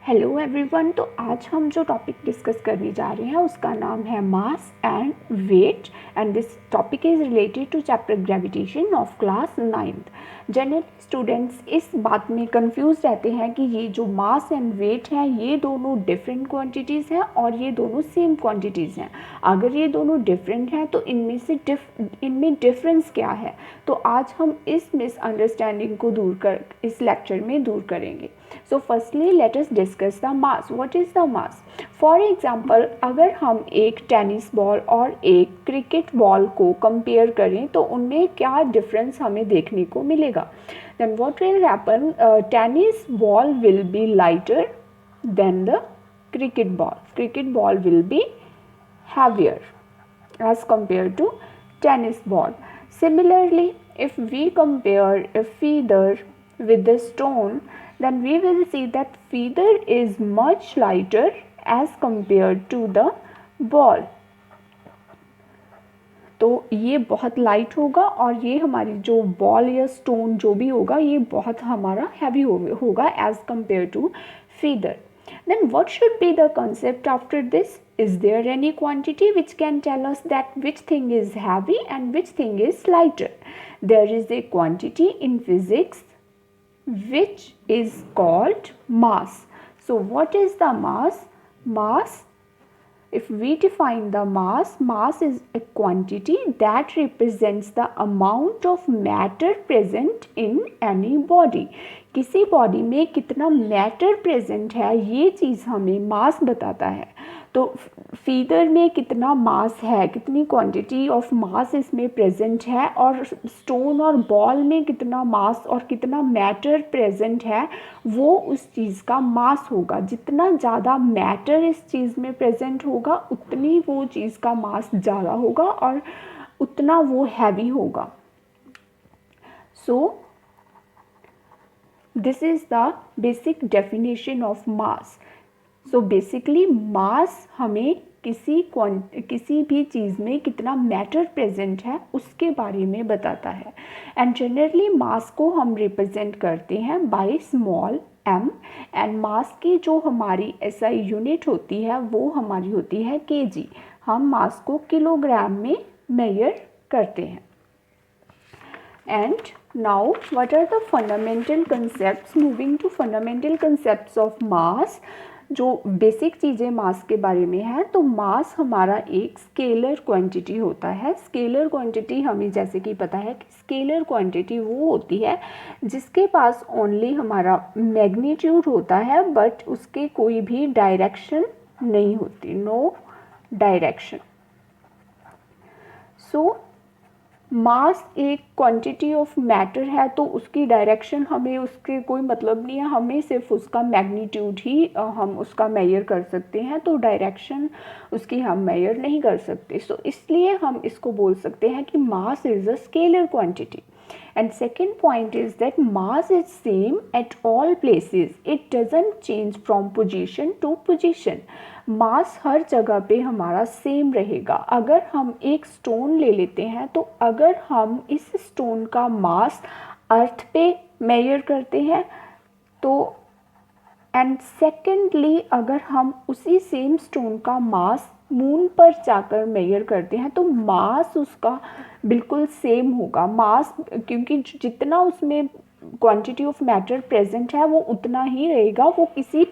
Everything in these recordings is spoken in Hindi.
Hello everyone. तो आज हम जो टॉपिक डिस्कस करने जा रहे हैं उसका नाम है mass and weight and this topic is related to chapter gravitation of class 9th। General students इस बात में कंफ्यूज रहते हैं कि ये जो मास एंड वेट है ये दोनों डिफरेंट क्वांटिटीज़ हैं और ये दोनों सेम क्वांटिटीज़ हैं। अगर ये दोनों डिफरेंट हैं तो इनमें डिफरेंस क्या है, तो आज हम इस मिसअंडरस्टैंडिंग को इस लेक्चर में दूर करेंगे। So firstly let us discuss the mass. What is the mass? For example, अगर हम एक टेनिस बॉल और एक क्रिकेट बॉल को कंपेयर करें तो उनमें क्या डिफरेंस हमें देखने को मिलेगा। Then what will happen? Tennis ball will be lighter than the cricket ball. Cricket ball will be heavier as compared to tennis ball. Similarly, if we compare a feather with the stone, then we will see that feather is much lighter as compared to the ball. तो ये बहुत लाइट होगा और ये हमारी जो बॉल या स्टोन जो भी होगा ये बहुत हमारा हैवी होगा as compare to feather. Then what should be the concept after this? Is there any quantity which can tell us that which thing is heavy and which thing is lighter? There is a quantity in physics which is called mass. So what is the mass? Mass, if we define the mass is a quantity that represents the amount of matter present in any body. किसी बॉडी में कितना मैटर प्रेजेंट है ये चीज़ हमें मास बताता है। तो फीदर में कितना मास है, कितनी क्वांटिटी ऑफ मास इसमें प्रेजेंट है, और स्टोन और बॉल में कितना मास और कितना मैटर प्रेजेंट है वो उस चीज़ का मास होगा। जितना ज़्यादा मैटर इस चीज़ में प्रेजेंट होगा उतनी वो चीज़ का मास ज़्यादा होगा और उतना वो हैवी होगा। So this is the basic definition of mass. So basically mass हमें किसी भी चीज़ में कितना मैटर प्रेजेंट है उसके बारे में बताता है। एंड जनरली मास को हम रिप्रेजेंट करते हैं by small m and mass की जो हमारी SI यूनिट होती है वो हमारी होती है kg। हम मास को किलोग्राम में मेजर करते हैं। And now what are the fundamental concepts? Moving to fundamental concepts of mass, जो बेसिक चीज़ें मास के बारे में है, तो मास हमारा एक स्केलर क्वांटिटी होता है। स्केलर क्वांटिटी हमें जैसे कि पता है कि स्केलर क्वांटिटी वो होती है जिसके पास ओनली हमारा मैग्नीट्यूड होता है बट उसके कोई भी डायरेक्शन नहीं होती, नो डायरेक्शन। सो मास एक क्वांटिटी ऑफ मैटर है तो उसकी डायरेक्शन हमें उसके कोई मतलब नहीं है, हमें सिर्फ उसका मैग्नीट्यूड ही हम उसका मेजर कर सकते हैं, तो डायरेक्शन उसकी हम मेजर नहीं कर सकते। सो इसलिए हम इसको बोल सकते हैं कि mass is a scalar quantity. And second point is that mass is same at all places. It doesn't change from position to position. मास हर जगह पे हमारा सेम रहेगा। अगर हम एक स्टोन ले लेते हैं तो अगर हम इस स्टोन का मास अर्थ पे मेजर करते हैं तो एंड सेकेंडली अगर हम उसी सेम स्टोन का मास मून पर जाकर मेजर करते हैं तो मास उसका बिल्कुल सेम होगा। मास क्योंकि जितना उसमें क्वांटिटी ऑफ मैटर प्रेजेंट है वो उतना ही रहेगा, वो किसी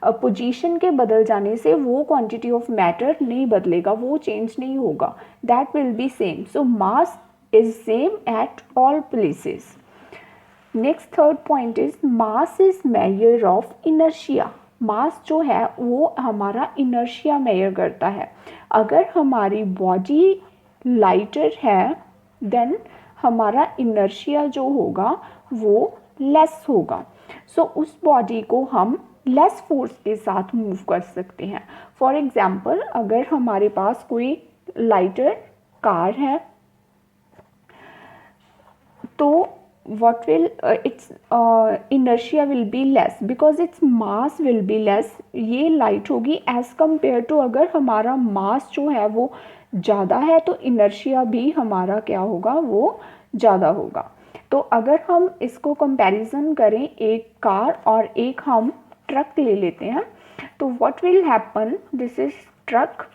पोजीशन के बदल जाने से वो क्वांटिटी ऑफ मैटर नहीं बदलेगा, वो चेंज नहीं होगा, that will be same. So mass is same at all places. Next third point is mass is measure of inertia. Mass जो है वो हमारा इनर्शिया मेजर करता है। अगर हमारी बॉडी लाइटर है देन हमारा इनर्शिया जो होगा वो लेस होगा। सो उस बॉडी को हम लेस फोर्स के साथ मूव कर सकते हैं। फॉर एग्जाम्पल अगर हमारे पास कोई लाइटर कार है तो what will its inertia will be less because its mass will be less, ये लाइट होगी एज कम्पेयर टू अगर हमारा मास जो है वो ज़्यादा है तो इनर्शिया भी हमारा क्या होगा, वो ज़्यादा होगा। तो अगर हम इसको कंपैरिजन करें एक कार और एक हम ट्रक ले लेते हैं, तो what will happen, this is truck,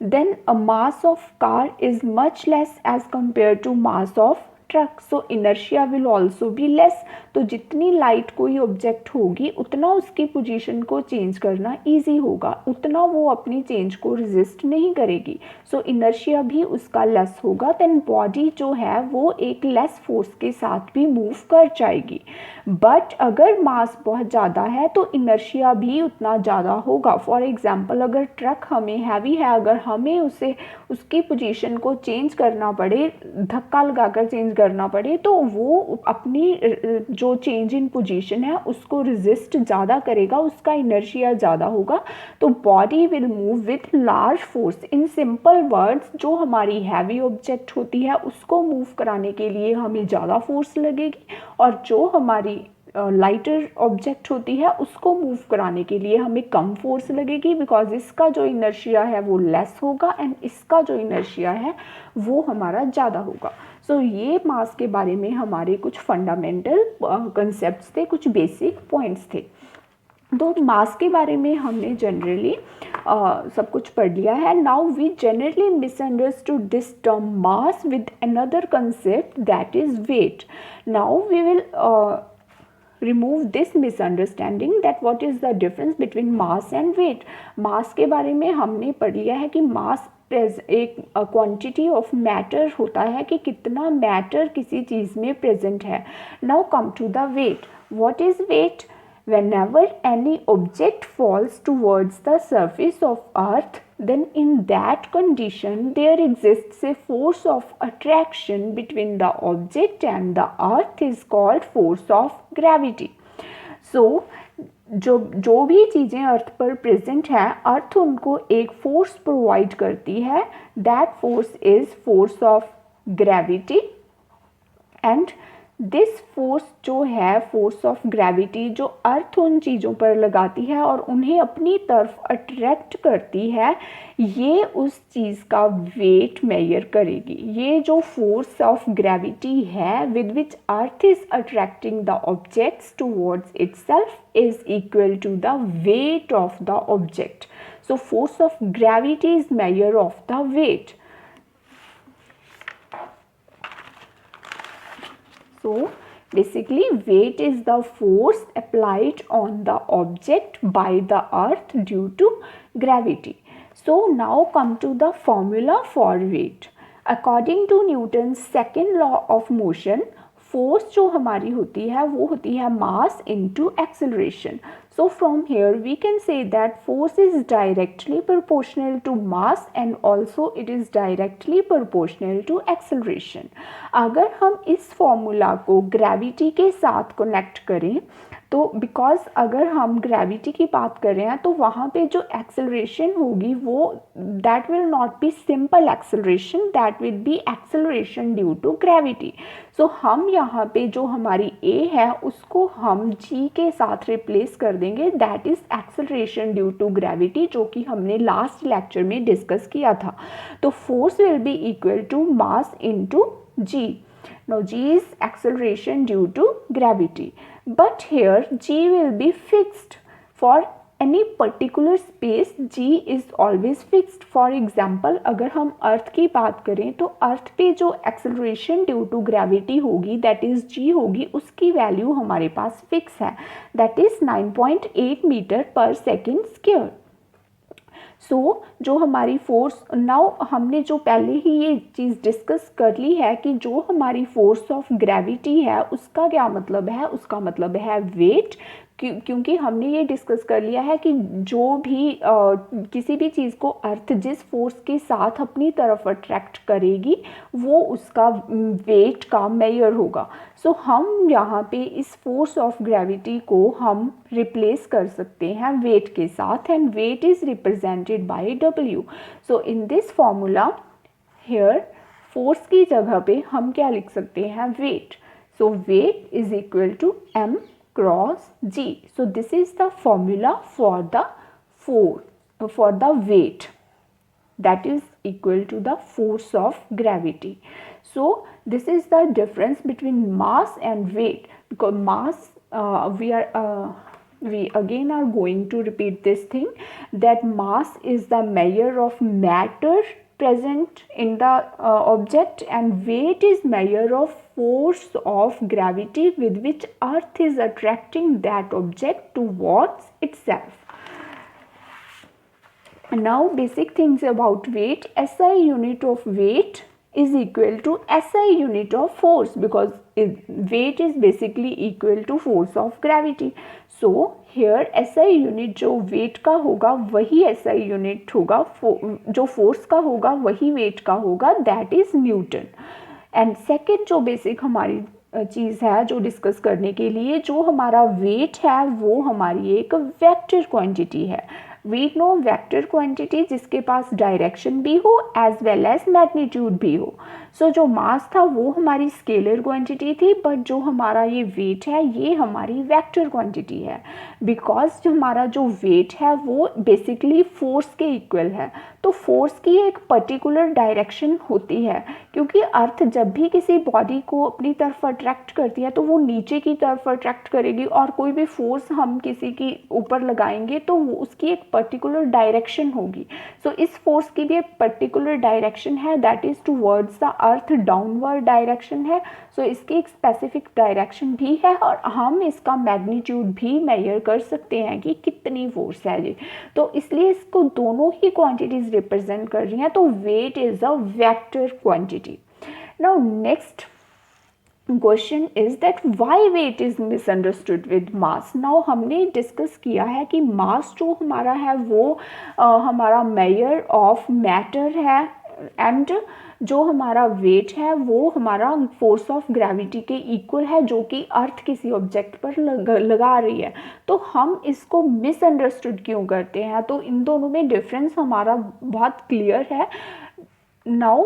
then a mass of car is much less as compared to mass of truck, so inertia will also be less. तो जितनी लाइट कोई ऑब्जेक्ट होगी उतना उसकी पोजीशन को चेंज करना इजी होगा, उतना वो अपनी चेंज को रेजिस्ट नहीं करेगी, सो इनर्शिया भी उसका लेस होगा। देन बॉडी जो है वो एक लेस फोर्स के साथ भी मूव कर जाएगी। बट अगर मास बहुत ज़्यादा है तो इनर्शिया भी उतना ज़्यादा होगा। फॉर एग्जाम्पल अगर ट्रक हमें हैवी है, अगर हमें उसे उसकी पोजीशन को चेंज करना पड़े, धक्का लगाकर चेंज करना पड़े, तो वो अपनी जो चेंज इन पोजीशन है उसको रेजिस्ट ज़्यादा करेगा, उसका इनर्शिया ज़्यादा होगा। तो body will move with large force. In simple words, जो हमारी हैवी ऑब्जेक्ट होती है उसको मूव कराने के लिए हमें ज़्यादा फोर्स लगेगी, और जो हमारी लाइटर ऑब्जेक्ट होती है उसको मूव कराने के लिए हमें कम फोर्स लगेगी, बिकॉज इसका जो इनर्शिया है वो लेस होगा एंड इसका जो इनर्शिया है वो हमारा ज़्यादा होगा। सो ये मास के बारे में हमारे कुछ फंडामेंटल कंसेप्ट्स थे, कुछ बेसिक पॉइंट्स थे। तो मास के बारे में हमने जनरली सब कुछ पढ़ लिया है। Now we generally misunderstood this term mass with another concept that is weight. Now we will remove this misunderstanding that what is the difference between mass and weight। मास के बारे में हमने पढ़ लिया है कि मास एक क्वांटिटी ऑफ मैटर होता है, कि कितना मैटर किसी चीज़ में प्रेजेंट है। Now come to the weight. What is weight? Whenever any object falls towards the surface of earth, then in that condition there exists a force of attraction between the object and the earth is called force of gravity। So जो भी चीज़ें अर्थ पर प्रेजेंट है, अर्थ उनको एक फोर्स प्रोवाइड करती है, that force is force of gravity. And this force जो है, फोर्स ऑफ ग्रेविटी, जो अर्थ उन चीज़ों पर लगाती है और उन्हें अपनी तरफ अट्रैक्ट करती है, ये उस चीज़ का वेट मेजर करेगी। ये जो फोर्स ऑफ ग्रेविटी है with which earth is attracting the objects towards itself is equal to the weight of the object. So force of gravity is measure of the weight. So basically weight is the force applied on the object by the earth due to gravity। So now come to the formula for weight। According to Newton's second law of motion, force जो हमारी होती है वो होती है mass into acceleration. So from here we can say that force is directly proportional to mass and also it is directly proportional to acceleration. अगर हम इस फॉर्मूला को ग्रेविटी के साथ कनेक्ट करें, तो बिकॉज अगर हम ग्रेविटी की बात कर रहे हैं तो वहाँ पे जो एक्सेलरेशन होगी वो that will not be simple acceleration, that will be acceleration due to gravity. So हम यहाँ पे जो हमारी ए है उसको हम जी के साथ रिप्लेस कर देंगे, that is acceleration due to gravity, जो कि हमने लास्ट लेक्चर में डिस्कस किया था। तो force will be equal to mass into g. Now g is acceleration due to gravity, but here g will be fixed for any particular space। g is always fixed। For example अगर हम अर्थ की बात करें तो अर्थ पे जो acceleration due to gravity होगी that is g होगी, उसकी वैल्यू हमारे पास फिक्स है, that is 9.8 मीटर पर सेकेंड स्क्वायर। सो जो हमारी फोर्स, नाउ हमने जो पहले ही ये चीज़ डिस्कस कर ली है कि जो हमारी फोर्स ऑफ ग्रेविटी है उसका क्या मतलब है, उसका मतलब है वेट। क्योंकि हमने ये डिस्कस कर लिया है कि जो भी किसी भी चीज़ को अर्थ जिस फोर्स के साथ अपनी तरफ अट्रैक्ट करेगी वो उसका वेट का मेजर होगा। सो हम यहाँ पे इस फोर्स ऑफ ग्रेविटी को हम रिप्लेस कर सकते हैं वेट के साथ, and weight is represented by W. So in this formula here force की जगह पे हम क्या लिख सकते हैं, weight. So weight is equal to m cross g। so this is the formula for the weight that is equal to the force of gravity। so this is the difference between mass and weight, because mass we are we again are going to repeat this thing, that mass is the measure of matter present in the object, and weight is measure of force of gravity with which earth is attracting that object towards itself. Now basic things about weight. SI unit of weight is equal to SI unit of force, because weight is basically equal to force of gravity. So here SI unit जो weight का होगा वही SI unit होगा, जो force का होगा वही weight का होगा, that is Newton. And second जो बेसिक हमारी चीज़ है जो डिस्कस करने के लिए, जो हमारा वेट है वो हमारी एक वेक्टर क्वांटिटी है. वी नो वेक्टर क्वांटिटी जिसके पास डायरेक्शन भी हो एज वेल एज मैग्नीट्यूड भी हो. सो जो मास था वो हमारी स्केलर क्वांटिटी थी, बट जो हमारा ये वेट है ये हमारी वेक्टर क्वांटिटी है, बिकॉज हमारा जो वेट है वो बेसिकली फोर्स के इक्वल है. तो फोर्स की एक पर्टिकुलर डायरेक्शन होती है, क्योंकि अर्थ जब भी किसी बॉडी को अपनी तरफ अट्रैक्ट करती है तो वो नीचे की तरफ अट्रैक्ट करेगी, और कोई भी फोर्स हम किसी की ऊपर लगाएंगे तो उसकी एक पर्टिकुलर डायरेक्शन होगी. सो इस फोर्स की भी एक पर्टिकुलर डायरेक्शन है, that is towards the earth downward direction है. सो इसकी एक स्पेसिफिक डायरेक्शन भी है, और हम इसका मैग्नीट्यूड भी मेजर कर सकते हैं कि कितनी फोर्स है जी. तो इसलिए इसको दोनों ही क्वांटिटीज रिप्रेजेंट कर रही हैं. तो weight is a vector quantity. Now next question is that why weight is misunderstood with mass. Now हमने डिस्कस किया है कि मास जो हमारा है वो हमारा मेजर ऑफ मैटर है, एंड जो हमारा वेट है वो हमारा फोर्स ऑफ ग्रेविटी के इक्वल है, जो कि अर्थ किसी ऑब्जेक्ट पर लगा रही है. तो हम इसको मिसअंडरस्टूड क्यों करते हैं? तो इन दोनों में डिफरेंस हमारा बहुत क्लियर है. नाउ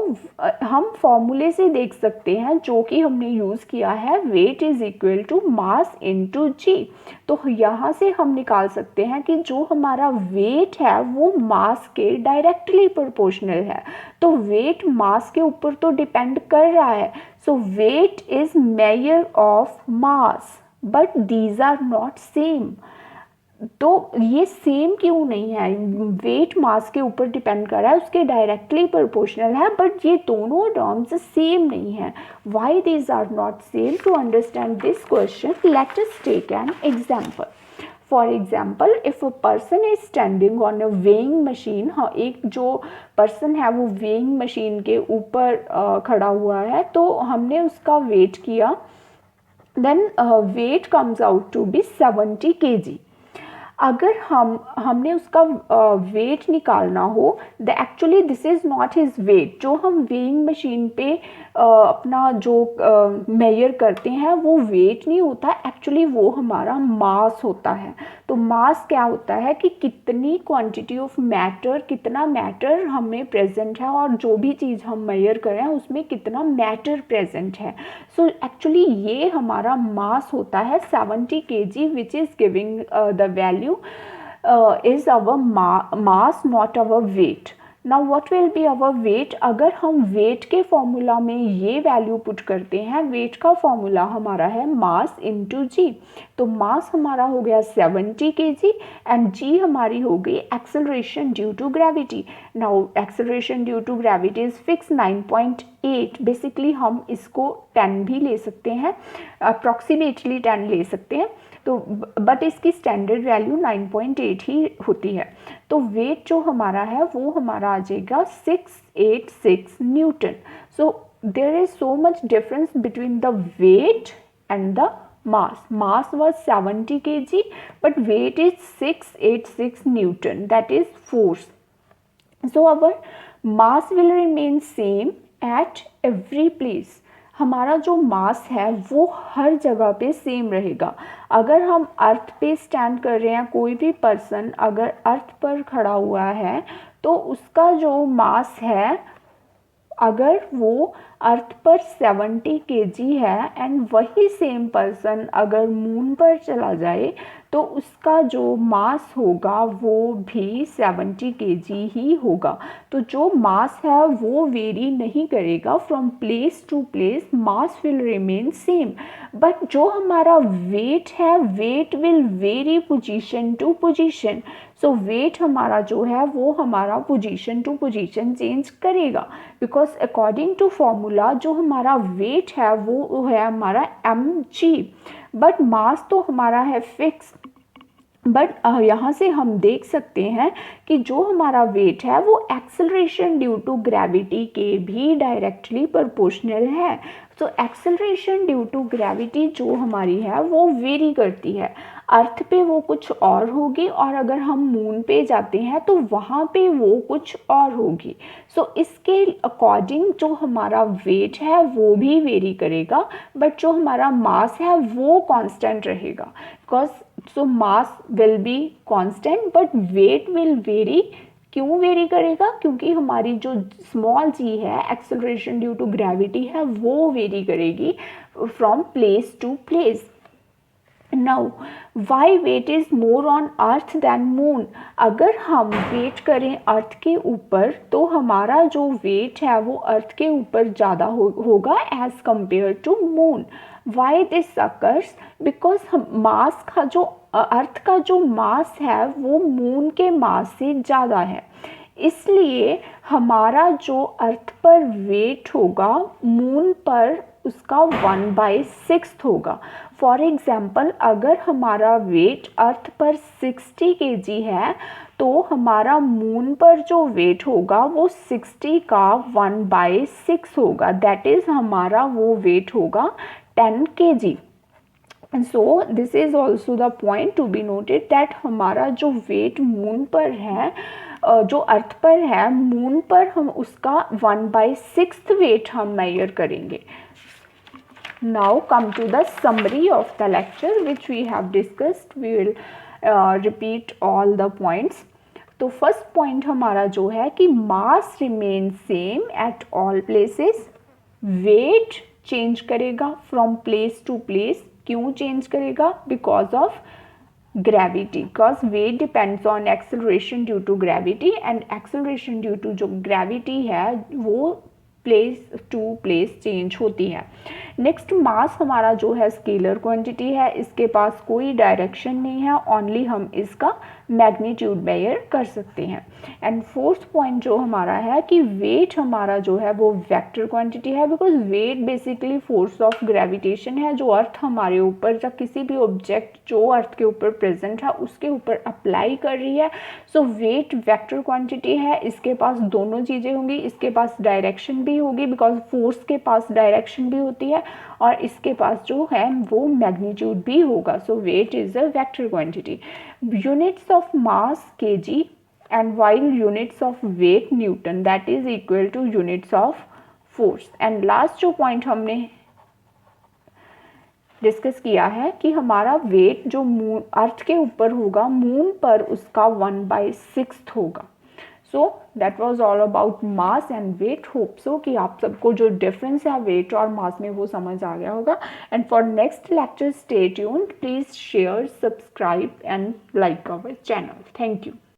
हम फॉर्मूले से देख सकते हैं जो कि हमने यूज़ किया है, weight is equal to mass into G. तो यहाँ से हम निकाल सकते हैं कि जो हमारा वेट है वो मास के डायरेक्टली प्रोपोर्शनल है. तो वेट मास के ऊपर तो डिपेंड कर रहा है. So weight is measure of mass, but these are not same. तो ये सेम क्यों नहीं है? वेट मास के ऊपर डिपेंड कर रहा है, उसके डायरेक्टली प्रोपोर्शनल है, बट ये दोनों टर्म्स सेम नहीं है. Why these are not same? To understand this question let us take an example. For example, if a person is standing on a weighing machine. हाँ, एक जो पर्सन है वो वेइंग मशीन के ऊपर खड़ा हुआ है, तो हमने उसका वेट किया, then weight comes out to be 70 kg. अगर हमने उसका वेट निकालना हो, the actually this is not his weight. जो हम वेइंग मशीन पे अपना जो मेजर करते हैं वो वेट नहीं होता, एक्चुअली वो हमारा मास होता है. तो मास क्या होता है कि कितनी क्वांटिटी ऑफ मैटर, कितना मैटर हमें प्रेजेंट है, और जो भी चीज़ हम मेजर कर रहे हैं उसमें कितना मैटर प्रेजेंट है. सो एक्चुअली ये हमारा मास होता है 70 kg, which is giving the value is our mass, not our weight. Now what will be our weight? अगर हम weight के फॉर्मूला में ये वैल्यू पुट करते हैं, weight का फॉर्मूला हमारा है mass into g. तो mass हमारा हो गया 70 kg and g हमारी हो गई acceleration due to gravity. Now acceleration due to gravity is fixed 9.8. Basically हम इसको 10 भी ले सकते हैं, अप्रॉक्सीमेटली 10 ले सकते हैं. तो बट इसकी स्टैंडर्ड वैल्यू 9.8 ही होती है. तो वेट जो हमारा है वो हमारा आ जाएगा 686 newton. So there is so much difference between the weight and the mass. Mass was 70 kg, but weight is 686 Newton, that is force. So our mass will remain same at every place. हमारा जो मास है वो हर जगह पे सेम रहेगा. अगर हम अर्थ पे स्टैंड कर रहे हैं, कोई भी पर्सन अगर अर्थ पर खड़ा हुआ है तो उसका जो मास है, अगर वो अर्थ पर 70 kg है, एंड वही सेम पर्सन अगर मून पर चला जाए तो उसका जो मास होगा वो भी 70 kg ही होगा। तो जो मास है वो वेरी नहीं करेगा, from place to place mass will remain same, but जो हमारा वेट है weight will vary position to position. So weight हमारा जो है वो हमारा पोजीशन टू पोजीशन चेंज करेगा, बिकॉज अकॉर्डिंग टू फॉर्मूला जो हमारा वेट है वो है हमारा mg, बट मास तो हमारा है फिक्स। बट यहाँ से हम देख सकते हैं कि जो हमारा वेट है वो एक्सेलरेशन ड्यू टू ग्रेविटी के भी डायरेक्टली प्रोपोर्शनल है। तो एक्सेलरेशन ड्यू टू ग्रेविटी जो हमारी है वो वेरी करती है। अर्थ पे वो कुछ और होगी और अगर हम मून पे जाते हैं तो वहाँ पे वो कुछ और होगी। सो इसके अकॉर्डिंग जो हमारा वेट है वो भी वेरी करेगा, बट जो हमारा मास है वो कांस्टेंट रहेगा, because so mass will be constant but wait will very. क्यों वेरी करेगा? क्योंकि हमारी जो स्मॉल जी है एक्सेलरेशन ड्यू टू ग्रेविटी है वो वेरी करेगी from place to place. Now why weight is more on earth than moon? अगर हम वेट करें अर्थ के ऊपर तो हमारा जो वेट है वो अर्थ के ऊपर ज़्यादा होगा as compare to moon. Why this occurs? Because हम मास का जो अर्थ का जो मास है वो मून के मास से ज़्यादा है, इसलिए हमारा जो अर्थ पर वेट होगा मून पर उसका 1/6 होगा। फॉर एग्ज़ाम्पल अगर हमारा वेट अर्थ पर 60 kg है तो हमारा मून पर जो वेट होगा वो 60 का 1/6 होगा, दैट इज़ हमारा वो वेट होगा 10 kg। So this is also the point to be noted that हमारा जो वेट मून पर है जो अर्थ पर है मून पर हम उसका 1/6 वेट हम मेजर करेंगे। Now come to the summary of the lecture which we have discussed. We will repeat all the points. तो फर्स्ट पॉइंट हमारा जो है कि mass remain same at all places, weight change करेगा फ्रॉम प्लेस टू प्लेस। क्यों चेंज करेगा? Because of gravity, because weight depends on acceleration due to gravity and acceleration due to जो ग्रेविटी है वो प्लेस टू प्लेस चेंज होती है। नेक्स्ट मास हमारा जो है स्केलर क्वांटिटी है, इसके पास कोई डायरेक्शन नहीं है, ओनली हम इसका मैग्नीट्यूड मेजर कर सकते हैं। एंड फोर्थ पॉइंट जो हमारा है कि वेट हमारा जो है वो वेक्टर क्वांटिटी है, because weight basically force of gravitation है जो अर्थ हमारे ऊपर या किसी भी ऑब्जेक्ट जो अर्थ के ऊपर प्रेजेंट है उसके ऊपर अप्लाई कर रही है। सो वेट वेक्टर क्वांटिटी है, इसके पास दोनों चीज़ें होंगी, इसके पास डायरेक्शन भी होगी बिकॉज फोर्स के पास डायरेक्शन भी होती है और इसके पास जो है वो मैग्नीट्यूड भी होगा। So weight is a vector quantity. Units of mass kg and while units of weight Newton, that is equal to units of force। and last जो point हमने डिस्कस किया है कि हमारा वेट जो मून अर्थ के ऊपर होगा मून पर उसका 1/6 होगा। So that was all about mass and weight. Hope so कि आप सबको जो डिफरेंस है वेट और मास में वो समझ आ गया होगा। And for next lecture stay tuned, please share, subscribe and like our channel. Thank you.